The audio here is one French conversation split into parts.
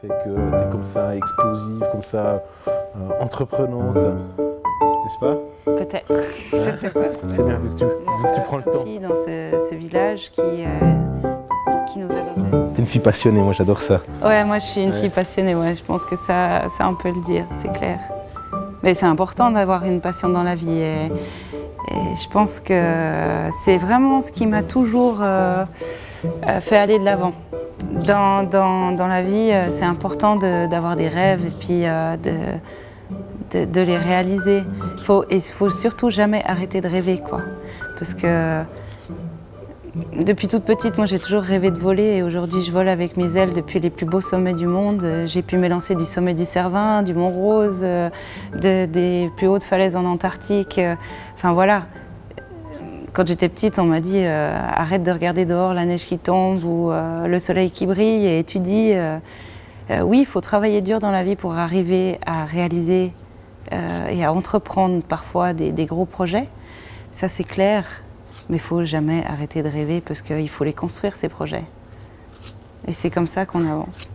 fait que tu es comme ça, explosive, comme ça, entreprenante, n'est-ce pas? Peut-être, je sais pas. C'est bien vu que tu prends le temps. Fille dans ce village qui nous adorait. T'es une fille passionnée, moi j'adore ça. Ouais, moi je suis une fille passionnée, ouais. Je pense que ça on peut le dire, c'est clair. Mais c'est important d'avoir une passion dans la vie et je pense que c'est vraiment ce qui m'a toujours fait aller de l'avant. Dans la vie, c'est important d'avoir des rêves et puis de les réaliser. Il faut surtout jamais arrêter de rêver, quoi. Parce que depuis toute petite, moi j'ai toujours rêvé de voler et aujourd'hui je vole avec mes ailes depuis les plus beaux sommets du monde. J'ai pu m'élancer du sommet du Cervin, du Mont Rose, des plus hautes falaises en Antarctique. Enfin voilà. Quand j'étais petite, on m'a dit arrête de regarder dehors la neige qui tombe ou le soleil qui brille et étudie. Oui, il faut travailler dur dans la vie pour arriver à réaliser et à entreprendre parfois des gros projets. Ça c'est clair. Mais il ne faut jamais arrêter de rêver parce qu'il faut les construire, ces projets. Et c'est comme ça qu'on avance.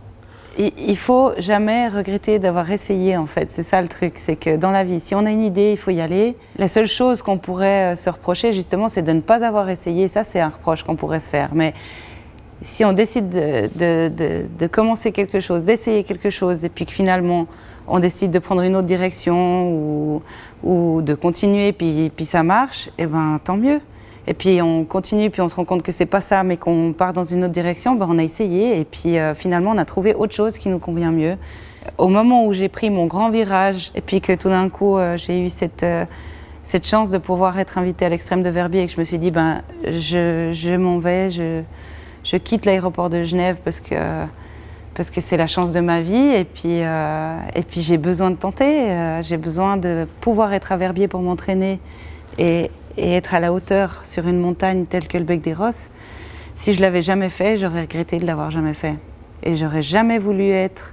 Il ne faut jamais regretter d'avoir essayé, en fait. C'est ça le truc, c'est que dans la vie, si on a une idée, il faut y aller. La seule chose qu'on pourrait se reprocher, justement, c'est de ne pas avoir essayé. Ça, c'est un reproche qu'on pourrait se faire. Mais si on décide de commencer quelque chose, d'essayer quelque chose, et puis que finalement, on décide de prendre une autre direction ou de continuer, puis ça marche, eh ben, tant mieux. Et puis on continue, puis on se rend compte que c'est pas ça, mais qu'on part dans une autre direction, ben on a essayé et puis finalement on a trouvé autre chose qui nous convient mieux. Au moment où j'ai pris mon grand virage et puis que tout d'un coup j'ai eu cette chance de pouvoir être invitée à l'Extrême de Verbier et que je me suis dit ben je m'en vais, je quitte l'aéroport de Genève parce que c'est la chance de ma vie et puis j'ai besoin de tenter, j'ai besoin de pouvoir être à Verbier pour m'entraîner et être à la hauteur sur une montagne telle que le Bec des Rosses. Si je l'avais jamais fait, j'aurais regretté de l'avoir jamais fait. Et j'aurais jamais voulu être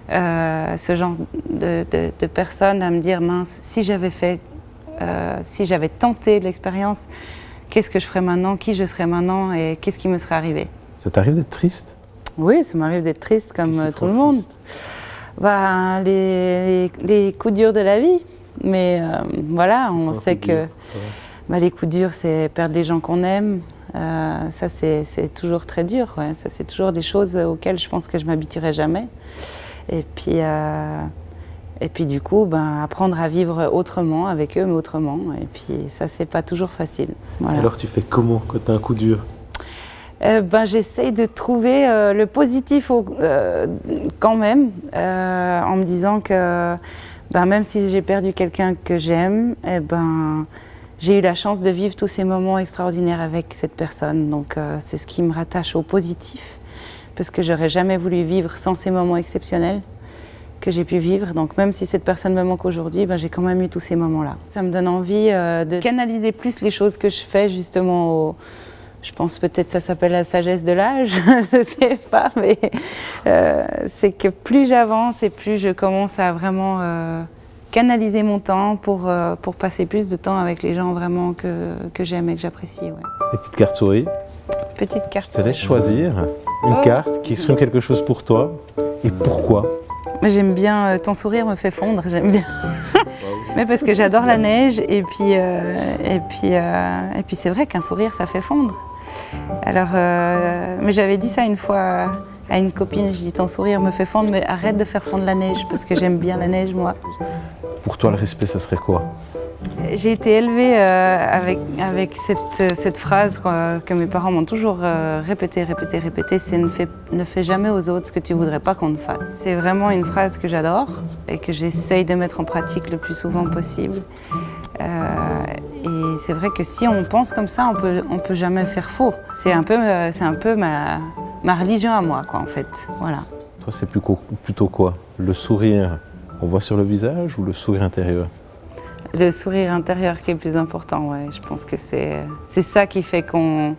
ce genre de personne à me dire mince, si j'avais fait, si j'avais tenté l'expérience, qu'est-ce que je ferais maintenant, qui je serais maintenant et qu'est-ce qui me serait arrivé. Ça t'arrive d'être triste? Oui, ça m'arrive d'être triste comme tout le monde. Bah, les coups durs de la vie. Mais voilà, on sait que les coups durs, c'est perdre les gens qu'on aime. Ça, c'est toujours très dur. Ouais. Ça, c'est toujours des choses auxquelles je pense que je ne m'habituerai jamais. Et puis du coup, apprendre à vivre autrement avec eux, mais autrement. Et puis ça, c'est pas toujours facile. Voilà. Alors, tu fais comment quand tu as un coup dur? J'essaye de trouver le positif quand même, en me disant que même si j'ai perdu quelqu'un que j'aime, j'ai eu la chance de vivre tous ces moments extraordinaires avec cette personne. Donc c'est ce qui me rattache au positif, parce que j'aurais jamais voulu vivre sans ces moments exceptionnels que j'ai pu vivre. Donc même si cette personne me manque aujourd'hui, j'ai quand même eu tous ces moments-là. Ça me donne envie de canaliser plus les choses que je fais justement je pense peut-être ça s'appelle la sagesse de l'âge, je sais pas, mais c'est que plus j'avance et plus je commence à vraiment canaliser mon temps pour passer plus de temps avec les gens vraiment que j'aime et que j'apprécie. Ouais. Les petites cartes souris. Petite carte. Je te laisse choisir une carte qui exprime quelque chose pour toi et pourquoi. J'aime bien ton sourire me fait fondre, j'aime bien. Mais parce que j'adore la neige et puis c'est vrai qu'un sourire ça fait fondre. Alors, mais j'avais dit ça une fois à une copine, je dis ton sourire me fait fondre, mais arrête de faire fondre la neige parce que j'aime bien la neige moi. Pour toi le respect ça serait quoi? J'ai été élevée avec cette phrase que mes parents m'ont toujours répétée, c'est ne fais jamais aux autres ce que tu voudrais pas qu'on te fasse. C'est vraiment une phrase que j'adore et que j'essaye de mettre en pratique le plus souvent possible. Et c'est vrai que si on pense comme ça, on peut jamais faire faux. C'est un peu ma religion à moi, quoi, en fait. Voilà. Toi, c'est plutôt quoi? Le sourire qu'on voit sur le visage ou le sourire intérieur? Le sourire intérieur qui est le plus important, ouais. Je pense que c'est ça qui fait qu'on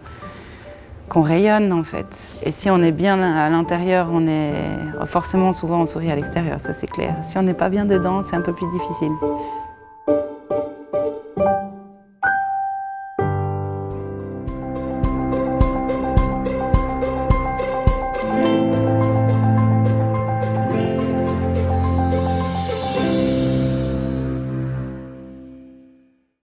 rayonne, en fait. Et si on est bien à l'intérieur, forcément, souvent, on sourit à l'extérieur, ça c'est clair. Si on n'est pas bien dedans, c'est un peu plus difficile.